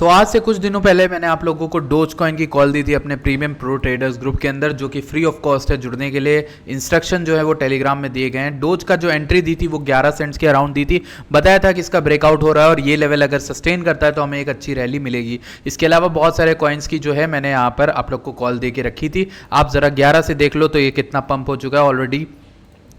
आज से कुछ दिनों पहले मैंने आप लोगों को डोज कॉइन की कॉल दी थी अपने प्रीमियम प्रो ट्रेडर्स ग्रुप के अंदर, जो कि फ्री ऑफ कॉस्ट है। जुड़ने के लिए इंस्ट्रक्शन जो है वो टेलीग्राम में दिए गए हैं। डोज का जो एंट्री दी थी वो 11 सेंट्स के अराउंड दी थी। बताया था कि इसका ब्रेकआउट हो रहा है और ये लेवल अगर सस्टेन करता है तो हमें एक अच्छी रैली मिलेगी। इसके अलावा बहुत सारे कॉइन्स की जो है मैंने यहाँ पर आप लोग को कॉल दे के रखी थी। आप ज़रा 11 से देख लो तो ये कितना पंप हो चुका है ऑलरेडी।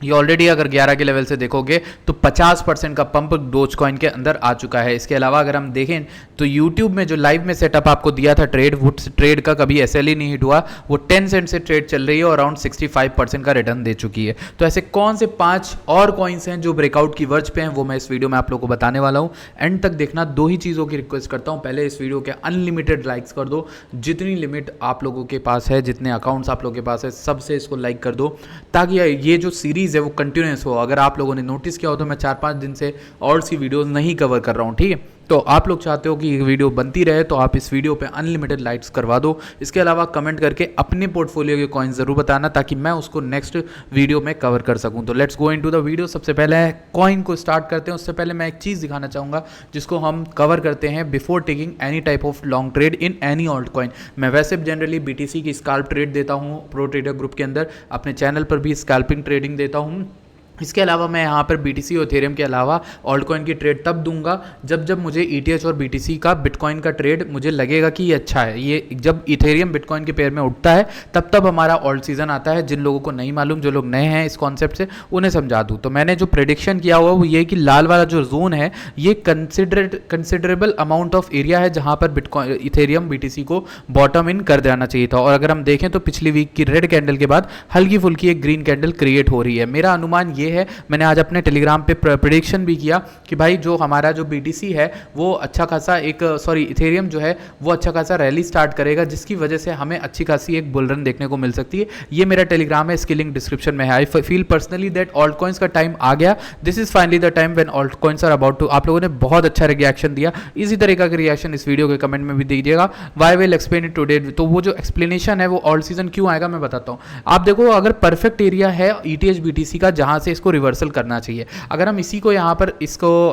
ये ऑलरेडी अगर 11 के लेवल से देखोगे तो 50% का पंप डोज कॉइन के अंदर आ चुका है। इसके अलावा अगर हम देखें तो YouTube में जो लाइव में सेटअप आपको दिया था ट्रेड, वो ट्रेड का कभी SL ही नहीं हिट हुआ। वो 10 सेंट से ट्रेड चल रही है और अराउंड 65% का रिटर्न दे चुकी है। तो ऐसे कौन से 5 और कॉइन्स हैं जो ब्रेकआउट की वर्ज पे हैं, वो मैं इस वीडियो में आप लोगों को बताने वाला हूँ। एंड तक देखना। 2 ही चीज़ों की रिक्वेस्ट करता हूँ। पहले इस वीडियो के अनलिमिटेड लाइक्स कर दो, जितनी लिमिट आप लोगों के पास है, जितने अकाउंट्स आप लोगों के पास है, सबसे इसको लाइक कर दो, ताकि ये जो सीरीज़ है वो कंटिन्यूस हो। अगर आप लोगों ने नोटिस किया हो तो मैं 4-5 दिन से और सी वीडियोस नहीं कवर कर रहा हूँ, ठीक है। तो आप लोग चाहते हो कि ये वीडियो बनती रहे तो आप इस वीडियो पे अनलिमिटेड लाइक्स करवा दो। इसके अलावा कमेंट करके अपने पोर्टफोलियो के कॉइन्स ज़रूर बताना, ताकि मैं उसको नेक्स्ट वीडियो में कवर कर सकूं। तो let's go into the video. सबसे पहले कॉइन को स्टार्ट करते हैं। उससे पहले मैं एक चीज़ दिखाना चाहूँगा जिसको हम कवर करते हैं before taking any type of long trade in any alt coin. मैं वैसे जनरली BTC की स्कैल्प ट्रेड देता हूँ प्रो ट्रेडर ग्रुप के अंदर। अपने चैनल पर भी स्कैल्पिंग ट्रेडिंग देता हूँ। इसके अलावा मैं यहाँ पर BTC और इथेरियम के अलावा ऑल्ट कॉइन की ट्रेड तब दूंगा जब मुझे ETH और BTC का बिटकॉइन का ट्रेड मुझे लगेगा कि ये अच्छा है। ये जब इथेरियम बिटकॉइन के पेयर में उठता है तब हमारा ऑल्ट सीजन आता है। जिन लोगों को नहीं मालूम, जो लोग नए हैं इस कॉन्सेप्ट से, उन्हें समझा दूँ तो मैंने जो प्रेडिक्शन किया हुआ वो ये कि लाल वाला जो जोन है ये कंसिडरेबल अमाउंट ऑफ एरिया है जहाँ पर बिटकॉइन इथेरियम BTC को बॉटम इन कर देना चाहिए था। और अगर हम देखें तो पिछली वीक की रेड कैंडल के बाद हल्की फुल्की एक ग्रीन कैंडल क्रिएट हो रही है। मेरा अनुमान ये है, मैंने आज अपने टेलीग्राम पे प्रेडिक्शन भी किया कि भाई जो हमारा जो BTC है वो अच्छा खासा इथेरियम जो है वो अच्छा खासा रैली स्टार्ट करेगा, जिसकी वजह से हमें अच्छी खासी एक बुल रन देखने को मिल सकती है। ये मेरा टेलीग्राम है, इसकी लिंक डिस्क्रिप्शन में है। I feel personally that alt coins का टाइम आ गया। This is finally the time when alt coins are about to. आप लोगों ने बहुत अच्छा रिएक्शन दिया। इसी तरीका का रिएक्शन इस वीडियो के कमेंट में भी दीजिएगा। We will explain it today. तो वो जो एक्सप्लेनेशन है वो ऑल्ट सीजन क्यों आएगा मैं बताता हूँ। आप देखो, अगर परफेक्ट एरिया है ETH BTC का जहां से इसको रिवर्सल करना चाहिए, अगर हम इसी को यहाँ पर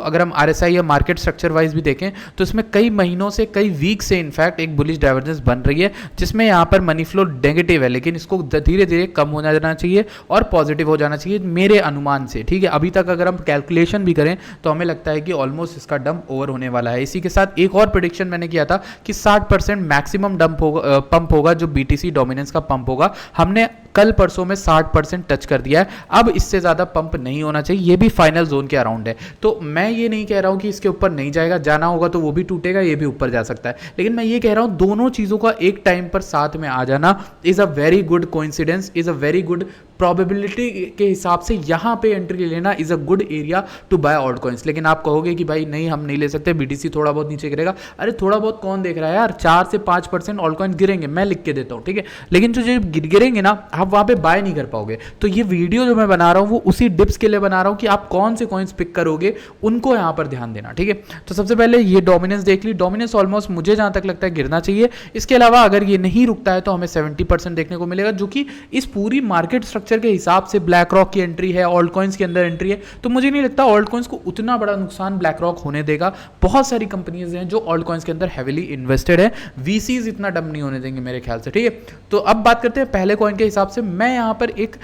अगर हम RSI या मार्केट स्ट्रक्चर वाइज भी देखें तो इसमें कई महीनों से, कई वीक से इनफैक्ट एक बुलिश डाइवर्जेंस बन रही है, जिसमें यहाँ पर मनी फ्लो नेगेटिव है, लेकिन इसको धीरे धीरे कम हो जाना चाहिए और पॉजिटिव हो जाना चाहिए मेरे अनुमान से, ठीक है। अभी तक अगर हम कैलकुलेशन भी करें तो हमें लगता है कि ऑलमोस्ट इसका डंप ओवर होने वाला है। इसी के साथ एक और प्रेडिक्शन मैंने किया था कि 60% मैक्सिमम पंप होगा जो BTC डोमिनेंस का पंप होगा। हमने कल परसों में 60% टच कर दिया है। अब इससे ज़्यादा पंप नहीं होना चाहिए। ये भी फाइनल जोन के अराउंड है। तो मैं ये नहीं कह रहा हूँ कि इसके ऊपर नहीं जाएगा, जाना होगा तो वो भी टूटेगा, ये भी ऊपर जा सकता है। लेकिन मैं ये कह रहा हूँ दोनों चीज़ों का एक टाइम पर साथ में आ जाना is a very good coincidence, is a very good probability के हिसाब से यहाँ पे एंट्री लेना is a good area to buy alt coins. लेकिन आप कहोगे कि भाई नहीं, हम नहीं ले सकते, BTC थोड़ा बहुत नीचे गिरेगा। अरे थोड़ा बहुत कौन देख रहा है यार, 4 से 5% ऑल्ट कॉइन गिरेंगे, मैं लिख के देता हूँ, ठीक है। लेकिन जो गिरेंगे ना, आप वहाँ पे बाय नहीं कर पाओगे। तो ये वीडियो जो मैं बना रहा हूँ वो उसी डिप्स के लिए बना रहा हूँ कि आप कौन से कॉइन्स पिक करोगे, उनको यहाँ पर ध्यान देना, ठीक है। तो सबसे पहले ये डोमिनेंस देख ली। डोमिनेंस ऑलमोस्ट मुझे जहाँ तक लगता है गिरना चाहिए। इसके अलावा अगर ये नहीं रुकता है तो हमें 70% देखने को मिलेगा, जो कि इस पूरी मार्केट स्ट्रक्चर के हिसाब से ब्लैक रॉक की एंट्री है, ऑल्ट कॉइन्स के अंदर एंट्री है। तो मुझे नहीं लगता ऑल्ट कॉइन्स को उतना बड़ा नुकसान ब्लैक रॉक होने देगा। बहुत सारी कंपनीज हैं जो ऑल्ट कॉइन्स के अंदर हेविली इन्वेस्टेड है। VCs इतना डम नहीं होने देंगे मेरे ख्याल से, ठीक है। तो अब बात करते हैं पहले कॉइन के हिसाब से। मैं यहाँ पर एक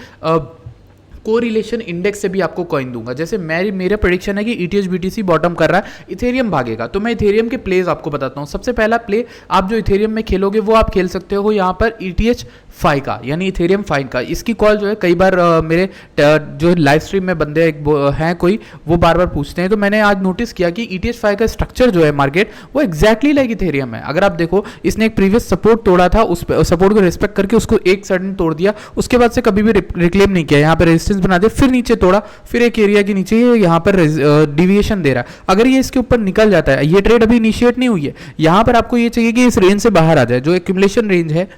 कोरिलेशन इंडेक्स से भी आपको कॉइन दूंगा। जैसे मेरा प्रेडिक्शन है कि ETH BTC बॉटम कर रहा है, इथेरियम भागेगा, तो मैं इथेरियम के प्लेज आपको बताता हूँ। सबसे पहला प्ले आप जो इथेरियम में खेलोगे वो आप खेल सकते हो यहाँ पर ETH 5 का, यानी इथेरियम 5 का। इसकी कॉल जो है कई बार मेरे जो लाइव स्ट्रीम में बंदे हैं कोई, वो बार बार पूछते हैं। तो मैंने आज नोटिस किया कि ETH 5 का स्ट्रक्चर जो है मार्केट वो एक्जैक्टली लाइक इथेरियम है। अगर आप देखो, इसने एक प्रीवियस सपोर्ट तोड़ा था, उस सपोर्ट को रिस्पेक्ट करके उसको एक सडन तोड़ दिया, उसके बाद से कभी भी रिक्लेम नहीं किया। यहाँ पर रेजिस्टेंस बना दिया, फिर नीचे तोड़ा, फिर एक एरिया के नीचे यहाँ पर डिविएशन दे रहा है। अगर ये इसके ऊपर निकल जाता है, ये ट्रेड अभी इनिशिएट नहीं हुई है, यहाँ पर आपको ये चाहिए कि इस रेंज से बाहर आ जाए, जो एक्यूमुलेशन रेंज है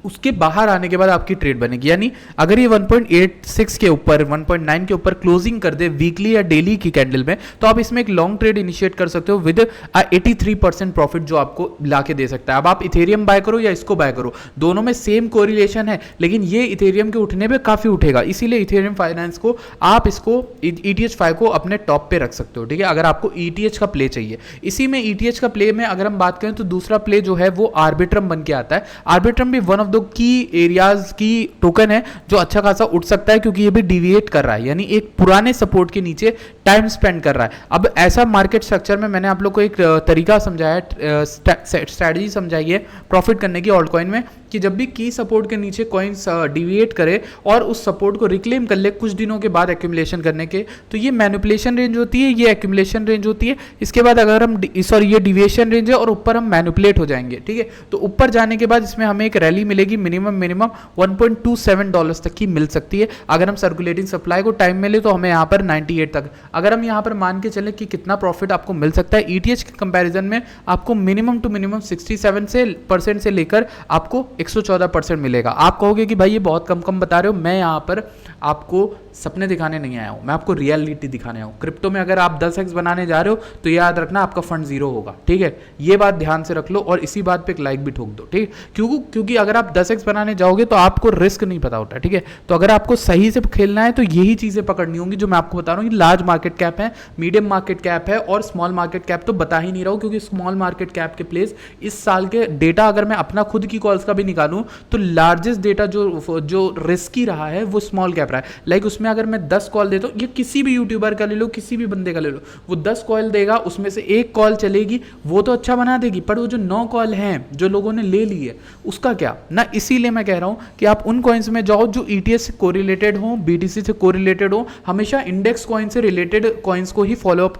उसके बाहर आने के बाद आपकी ट्रेड बनेगी। यानी अगर ये 1.86 के ऊपर 1.9 के ऊपर क्लोजिंग कर दे वीकली या डेली की कैंडल में, तो आप इसमें एक लॉन्ग ट्रेड इनिशिएट कर सकते हो विद 83% प्रॉफिट जो आपको लाके दे सकता है। अब आप इथेरियम बाय करो या इसको बाय करो, दोनों में सेम कोरिलेशन है, लेकिन ये इथेरियम के उठने पे काफी उठेगा, इसीलिए इथेरियम फाइनेंस को आप इसको ETH5 को अपने टॉप पे रख सकते हो, ठीक है, अगर आपको ETH का प्ले चाहिए। इसी में ETH का प्ले में अगर हम बात करें तो दूसरा प्ले जो है वो आर्बिट्रम बन के आता है। आर्बिट्रम भी one of the key areas की टोकन है जो अच्छा खासा उठ सकता है, क्योंकि ये भी डिविएट कर रहा है, यानी एक पुराने सपोर्ट के नीचे टाइम स्पेंड कर रहा है। अब ऐसा मार्केट स्ट्रक्चर में मैंने आप लोग को एक तरीका समझाया, स्ट्रैटेजी समझाई है प्रॉफिट करने की ऑल्ट कॉइन में, कि जब भी की सपोर्ट के नीचे कॉइन्स डिविएट करे और उस सपोर्ट को रिक्लेम कर ले कुछ दिनों के बाद एक्यूमुलेशन करने के, तो ये मैनिपुलेशन रेंज होती है, ये एक्यूमुलेशन रेंज होती है। इसके बाद अगर हम ये डिविएशन रेंज है और ऊपर हम मैनिपुलेट हो जाएंगे, ठीक है, तो ऊपर जाने के बाद इसमें हमें एक रैली मिलेगी, मिनिमम $1.27 तक की मिल सकती है। अगर हम सर्कुलेटिंग सप्लाई को टाइम में ले तो हमें यहाँ पर 98 तक, अगर हम यहाँ पर मान के चले कि कितना प्रॉफिट आपको मिल सकता है ETH के कंपैरिजन में, आपको मिनिमम टू मिनिमम 67% से लेकर आपको 114% मिलेगा। आप कहोगे कि भाई ये बहुत कम कम बता रहे हो, मैं यहाँ पर आपको सपने दिखाने नहीं आया हूँ, मैं आपको रियलिटी दिखाने आया हूँ। क्रिप्टो में अगर आप 10x बनाने जा रहे हो तो याद रखना आपका फंड जीरो होगा, ठीक है, ये बात ध्यान से रख लो और इसी बात पे एक लाइक भी ठोक दो, ठीक है, क्योंकि अगर आप 10x बनाने जाओगे तो आपको रिस्क नहीं पता होता, ठीक है, तो अगर आपको सही से खेलना है तो यही चीजें पकड़नी होंगी जो मैं आपको बता रहा हूँ। लार्ज मार्केट कैप है, मीडियम मार्केट कैप है और स्मॉल मार्केट कैप तो बता ही नहीं रहा हूँ, क्योंकि स्मॉल मार्केट कैप के प्लेस इस साल के डेटा अगर मैं अपना खुद की कॉल्स का भी निकालूं तो लार्जेस्ट डेटा जो रिस्की रहा है वो स्मॉल कैप रहा है। लाइक उसमें अगर मैं 10 कॉल देता हूँ, ये किसी भी यूट्यूबर का ले लो, किसी भी बंदे का ले लो, वो 10 कॉल देगा, उसमें से एक कॉल चलेगी, वो तो अच्छा बना देगी, पर वो जो 9 कॉल हैं जो लोगों ने ले ली है उसका क्या ना। इसीलिए मैं कह रहा हूँ कि आप उन कॉइन्स में जाओ जो ETH से कोरिलेटेड हो, BTC से कोरिलेटेड हो, हमेशा इंडेक्स कॉइन से रिलेटेड कॉइन्स को ही फॉलो अप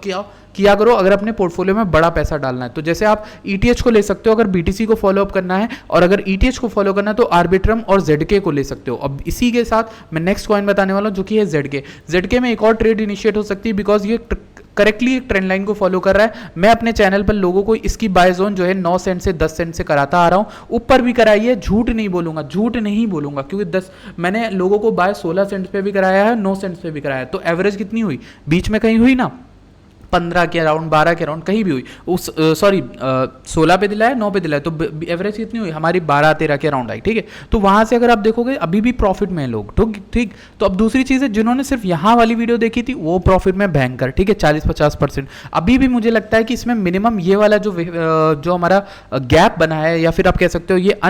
किया करो अगर अपने पोर्टफोलियो में बड़ा पैसा डालना है। तो जैसे आप ETH को ले सकते हो अगर BTC को फॉलो अप करना है, और अगर ETH को फॉलो करना है तो आर्बिट्रम और ZK को ले सकते हो। अब इसी के साथ मैं नेक्स्ट कॉइन बताने वाला हूं जो कि है ZK में एक और ट्रेड इनिशिएट हो सकती है, बिकॉज ये करेक्टली एक ट्रेंड लाइन को फॉलो कर रहा है। मैं अपने चैनल पर लोगों को इसकी बाय जोन जो है 9 सेंट से 10 सेंट से कराता आ रहा हूं, ऊपर भी कराई है, झूठ नहीं बोलूंगा क्योंकि मैंने लोगों को बाय 16 सेंट पे भी कराया है, 9 सेंट पे भी कराया है। तो एवरेज कितनी हुई, बीच में कहीं हुई ना 15 के अराउंड, 12 के अराउंड कहीं भी हुई, उस 16 पे दिलाया, 9 पे दिलाया, तो एवरेज कितनी हुई हमारी 12-13 के अराउंड आई, ठीक है। तो वहां से अगर आप देखोगे अभी भी प्रॉफिट में है लोग, ठीक। तो अब दूसरी चीज है, जिन्होंने सिर्फ यहाँ वाली वीडियो देखी थी वो प्रॉफिट में भयंकर, ठीक है, 40-50%। अभी भी मुझे लगता है कि इसमें मिनिमम ये वाला जो हमारा गैप बना है, या फिर आप कह सकते हो ये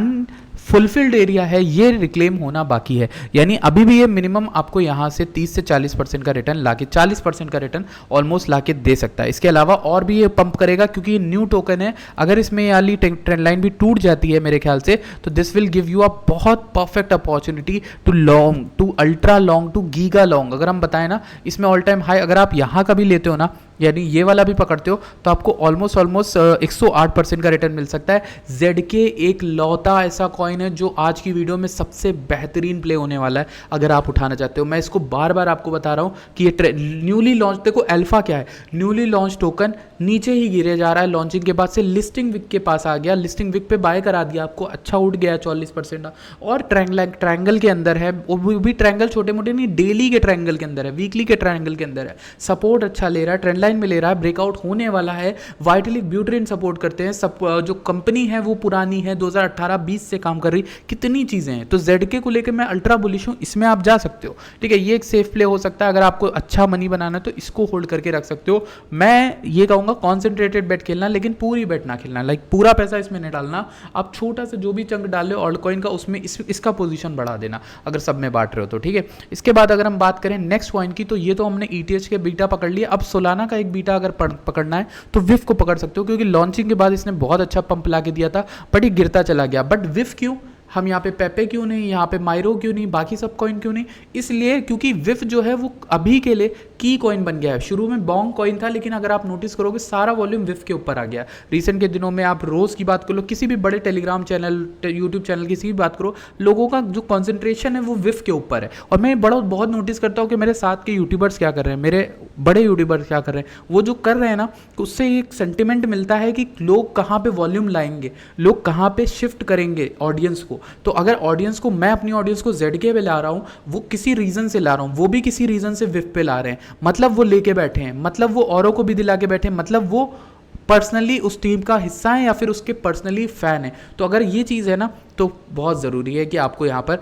फुलफिल्ड एरिया है, ये रिक्लेम होना बाकी है। यानी अभी भी ये मिनिमम आपको यहाँ से 30 से 40% का रिटर्न लाके 40% का रिटर्न ऑलमोस्ट लाके दे सकता है। इसके अलावा और भी ये पंप करेगा क्योंकि ये न्यू टोकन है। अगर इसमें वाली ट्रेंड लाइन भी टूट जाती है मेरे ख्याल से, तो this will give you a बहुत perfect opportunity to long, to ultra long, to giga long. अगर हम बताएं ना, इसमें ऑल टाइम हाई अगर आप यहाँ का भी लेते हो ना, यानी ये वाला भी पकड़ते हो, तो आपको ऑलमोस्ट 108% का रिटर्न मिल सकता है। ZK एक लौता ऐसा कॉइन है जो आज की वीडियो में सबसे बेहतरीन प्ले होने वाला है अगर आप उठाना चाहते हो। मैं इसको बार बार आपको बता रहा हूँ कि ये न्यूली लॉन्च, देखो अल्फा क्या है, न्यूली लॉन्च टोकन नीचे ही गिरे जा रहा है, लॉन्चिंग के बाद से लिस्टिंग विक के पास आ गया, लिस्टिंग विक पे बाय करा दिया आपको, अच्छा उठ गया 40%, और ट्रायंगल के अंदर है, वो भी ट्रायंगल छोटे मोटे नहीं, डेली के ट्रायंगल के अंदर है, वीकली के ट्रायंगल के अंदर है, सपोर्ट अच्छा ले रहा है, ट्रेंड लाइन में ले रहा है, ब्रेकआउट होने वाला है। वाइटलिक ब्यूटेरिन सपोर्ट करते हैं, सब जो कंपनी है वो पुरानी है, 2018-20 से काम कर रही, कितनी चीजें हैं। तो ZK को लेकर मैं अल्ट्रा बुलिश हूं, इसमें आप जा सकते हो, ठीक है, ये एक सेफ प्ले हो सकता है। अगर आपको अच्छा मनी बनाना है तो इसको होल्ड करके रख सकते हो। मैं ये कहूंगा कॉन्सेंट्रेटेड बेट खेलना, लेकिन पूरी बेट ना खेलना, लाइक पूरा पैसा इसमें नहीं डालना। आप छोटा सा जो भी चंक डाल रहे हो ऑल्ट कॉइन का, उसमें इसका पोजीशन बढ़ा देना अगर सब में बांट रहे हो तो, ठीक है। इसके बाद अगर हम बात करें नेक्स्ट कॉइन की, तो ये तो हमने ETH के बीटा पकड़ लिया। अब सोलाना का एक बीटा अगर पकड़ना है तो विफ को पकड़ सकते हो, क्योंकि लॉन्चिंग के बाद इसने बहुत अच्छा पंप ला के दिया था, बट ये गिरता चला गया। बट विफ क्यों, हम यहाँ पे पेपे क्यों नहीं, यहाँ पे माइरो क्यों नहीं, बाकी सब कॉइन क्यों नहीं? इसलिए क्योंकि विफ जो है वो अभी के लिए की कॉइन बन गया है। शुरू में बॉन्ग कॉइन था, लेकिन अगर आप नोटिस करोगे सारा वॉल्यूम विफ के ऊपर आ गया। रिसेंट के दिनों में आप रोज की बात कर लो, किसी भी बड़े टेलीग्राम चैनल, यूट्यूब चैनल किसी भी बात करो, लोगों का जो कॉन्सेंट्रेशन है वो विफ के ऊपर है। और मैं बहुत नोटिस करता हूँ कि मेरे साथ के यूट्यूबर्स क्या कर रहे हैं, मेरे बड़े यूट्यूबर्स क्या कर रहे हैं, वो जो कर रहे हैं ना, उससे एक सेंटिमेंट मिलता है कि लोग कहाँ पे वॉल्यूम लाएंगे, लोग कहाँ पे शिफ्ट करेंगे ऑडियंस को। को। तो अगर ऑडियंस को, मैं अपनी ऑडियंस को ZK पे ला रहा हूँ, वो किसी रीज़न से ला रहा हूँ, वो भी किसी रीज़न से विफ पे ला रहे हैं, मतलब वो लेके बैठे हैं, मतलब वो औरों को भी दिला के बैठे हैं, मतलब वो पर्सनली उस टीम का हिस्सा है या फिर उसके पर्सनली फ़ैन है। तो अगर ये चीज़ है ना, तो बहुत ज़रूरी है कि आपको यहाँ पर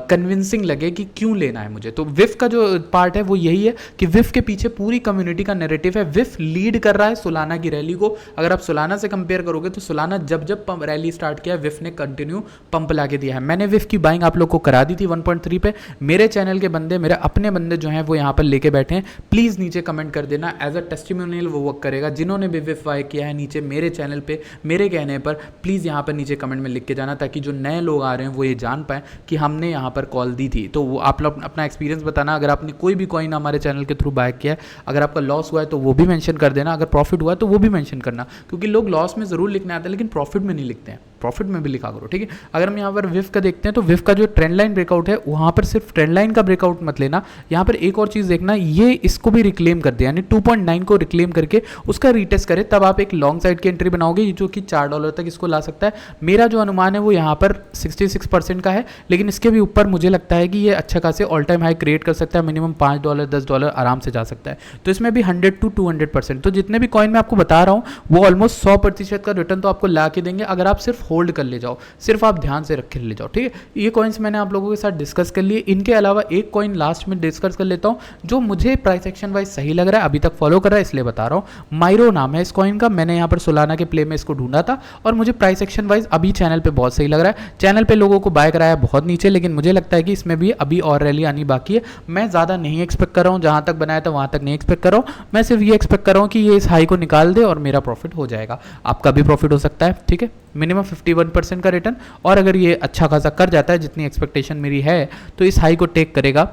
कन्विंसिंग लगे कि क्यों लेना है मुझे। तो विफ का जो पार्ट है वो यही है कि विफ के पीछे पूरी कम्युनिटी का नैरेटिव है। विफ लीड कर रहा है सोलाना की रैली को। अगर आप सोलाना से कंपेयर करोगे तो सोलाना जब जब रैली स्टार्ट किया, विफ ने कंटिन्यू पंप ला के दिया है। मैंने विफ की बाइंग आप लोग को करा दी थी 1.3 पे। मेरे चैनल के बंदे, मेरे अपने बंदे जो हैं वो यहाँ पर लेके बैठे हैं। प्लीज़ नीचे कमेंट कर देना, एज अ टेस्टिमोनियल वो वर्क करेगा। जिन्होंने भी विफ बाय किया है नीचे मेरे चैनल पर मेरे कहने पर, प्लीज़ यहाँ पर नीचे कमेंट में लिख के जाना, ताकि जो नए लोग आ रहे हैं वो ये जान पाएँ कि हमने यहाँ पर कॉल दी थी। तो वो आप लोग अपना एक्सपीरियंस बताना। अगर आपने कोई भी कॉइन हमारे चैनल के थ्रू बाय किया है, अगर आपका लॉस हुआ है तो वो भी मेंशन कर देना, अगर प्रॉफिट हुआ है तो वो भी मेंशन करना, क्योंकि लोग लॉस में ज़रूर लिखने आते हैं लेकिन प्रॉफिट में नहीं लिखते हैं। प्रॉफिट में भी लिखा करो, ठीक है। अगर हम यहाँ पर विफ का देखते हैं तो विफ का जो ट्रेंड लाइन ब्रेकआउट है, वहाँ पर सिर्फ ट्रेंड लाइन का ब्रेकआउट मत लेना, यहाँ पर एक और चीज़ देखना, ये इसको भी रिक्लेम कर दे, यानी 2.9 को रिक्लेम करके उसका रीटेस्ट करे, तब आप एक लॉन्ग साइड की एंट्री बनाओगे जो कि $4 तक इसको ला सकता है। मेरा जो अनुमान है वो यहाँ पर 66% का है, लेकिन इसके भी ऊपर मुझे लगता है कि ये अच्छा खासे ऑल टाइम हाई क्रिएट कर सकता है। मिनिमम $5 $10 आराम से जा सकता है। तो इसमें भी 100 to 200%, तो जितने भी कॉइन मैं आपको बता रहा हूँ वो ऑलमोस्ट 100% का रिटर्न तो आपको ला के देंगे, अगर आप सिर्फ होल्ड कर ले जाओ, सिर्फ आप ध्यान से रख के ले जाओ, ठीक है। ये कॉइन्स मैंने आप लोगों के साथ डिस्कस कर लिए। इनके अलावा एक कॉइन लास्ट में डिस्कस कर लेता हूँ जो मुझे प्राइस एक्शन वाइज सही लग रहा है, अभी तक फॉलो कर रहा है इसलिए बता रहा हूँ। माइरो नाम है इस कॉइन का। मैंने यहाँ पर सोलाना के प्ले में इसको ढूंढा था और मुझे प्राइस एक्शन वाइज अभी चैनल पे बहुत सही लग रहा है। चैनल पे लोगों को बाय कराया बहुत नीचे, लेकिन मुझे लगता है कि इसमें भी अभी और रैली आनी बाकी है। मैं ज़्यादा नहीं एक्सपेक्ट कर रहा हूँ, जहाँ तक बनाया था वहाँ तक नहीं एक्सपेक्ट कर रहा हूँ। मैं सिर्फ ये एक्सपेक्ट कर रहा हूँ कि ये इस हाई को निकाल दे और मेरा प्रॉफिट हो जाएगा। आपका भी प्रॉफिट हो सकता है, ठीक है। मिनिमम 51% का रिटर्न, और अगर ये अच्छा खासा कर जाता है जितनी एक्सपेक्टेशन मेरी है, तो इस हाई को टेक करेगा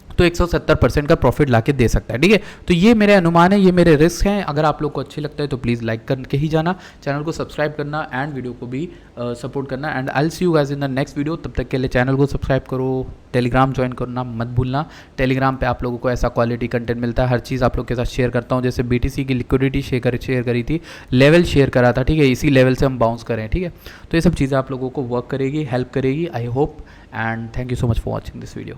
तो 170% का प्रॉफिट लाके दे सकता है, ठीक है। तो ये मेरे अनुमान है, ये मेरे रिस्क हैं। अगर आप लोग को अच्छी लगता है तो प्लीज़ लाइक करके ही जाना, चैनल को सब्सक्राइब करना एंड वीडियो को भी सपोर्ट करना। And I will see you guys in the next video. तब तक के लिए चैनल को सब्सक्राइब करो, टेलीग्राम ज्वाइन करना मत भूलना। टेलीग्राम पे आप लोगों को ऐसा क्वालिटी कंटेंट मिलता है, हर चीज़ आप लोग के साथ शेयर करता हूँ। जैसे BTC की लिक्विडिटी शेयर करी थी, लेवल शेयर करा था, ठीक है। इसी लेवल से हम बाउंस करें, ठीक है। तो ये सब चीज़ें आप लोगों को वर्क करेगी, हेल्प करेगी, I hope. And thank you so much for watching this video.